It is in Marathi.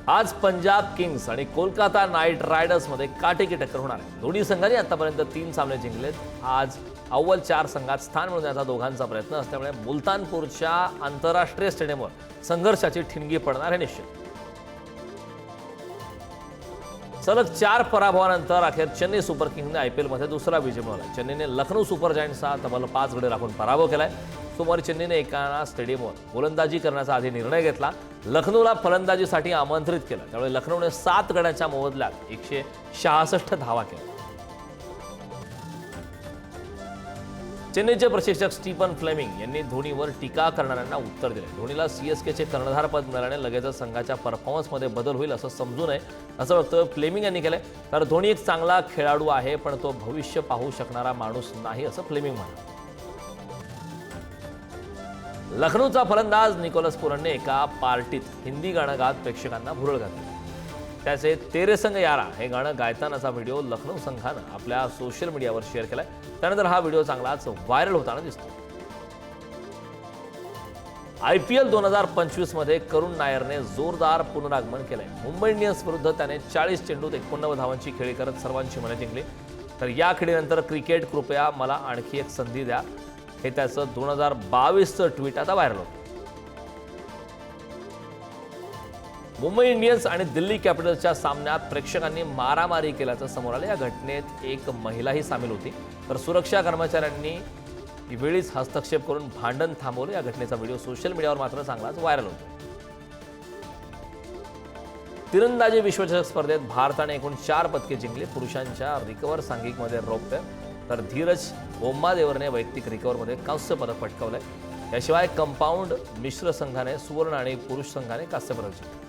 आज पंजाब किंग्स आणि कोलकाता नाईट रायडर्समध्ये काटेकी टक्कर होणार आहे। दोन्ही संघांनी आतापर्यंत 3 सामने जिंकलेत। आज अव्वल 4 संघात स्थान मिळवण्याचा दोघांचा प्रयत्न असल्यामुळे मुलतानपूरच्या आंतरराष्ट्रीय स्टेडियमवर संघर्षाची ठिणगी पडणार आहे निश्चित। सलग 4 पराभवानंतर अखेर चेन्नई सुपर किंग्सने आयपीएलमध्ये दुसरा विजय मिळवला। चेन्नईने लखनौ सुपर जायंट्सचा तब्बल 5 गडी राखून पराभव केलाय। सोमवारी चेन्नईने एकाना स्टेडियमवर गोलंदाजी करण्याचा आधी निर्णय घेतला। लखनौला फलंदाजीसाठी आमंत्रित केलं, त्यामुळे लखनौने 7 गड्यांच्या मोबदल्यात 166 धावा केल्या। चेन्नईचे प्रशिक्षक स्टीफन फ्लेमिंग यांनी धोनीवर टीका करणाऱ्यांना उत्तर दिले। धोनीला सीएसकेचे कर्णधारपद मिळाल्याने लगेचच संघाच्या परफॉर्मन्समध्ये बदल होईल असं समजू नये, असं वक्तव्य फ्लेमिंग यांनी केलंय। तर धोनी एक चांगला खेळाडू आहे, पण तो भविष्य पाहू शकणारा माणूस नाही असं फ्लेमिंग म्हणाले। लखनौचा फलंदाज निकोलस पुरनने एका पार्टीत हिंदी गाणं गात प्रेक्षकांना भुरळ घातली। त्याचे तेरे संग यारा हे गाणं गायतानाचा व्हिडिओ लखनौ संघानं आपल्या सोशल मीडियावर शेअर केलाय। त्यानंतर हा व्हिडिओ चांगलाच व्हायरल होताना दिसतो। आयपीएल 2025 मध्ये करुण नायरने जोरदार पुनरागमन केलंय। मुंबई इंडियन्स विरुद्ध त्याने 40 चेंडूत 89 धावांची खेळी करत सर्वांची मने जिंकली। तर या खेळीनंतर क्रिकेट कृपया मला आणखी एक संधी द्या हे त्याचं 2022चं ट्विट आता व्हायरल होतं। मुंबई इंडियन्स आणि दिल्ली कॅपिटल्सच्या सामन्यात प्रेक्षकांनी मारामारी केल्याचं समोर आलं। या घटनेत एक महिलाही सामील होती, तर सुरक्षा कर्मचाऱ्यांनी वेळीच हस्तक्षेप करून भांडण थांबवलं। या घटनेचा व्हिडिओ सोशल मीडियावर मात्र चांगलाच व्हायरल होतो। तिरंदाजी विश्वचषक स्पर्धेत भारताने एकूण 4 पदके जिंकली। पुरुषांच्या रिकव्हर सांघिकमध्ये रौप्य, तर धीरज बोम्मादेवरने वैयक्तिक रिकव्हरमध्ये कांस्य पदक पटकावलंय। याशिवाय कंपाऊंड मिश्र संघाने सुवर्ण आणि पुरुष संघाने कांस्य पदक जिंकले।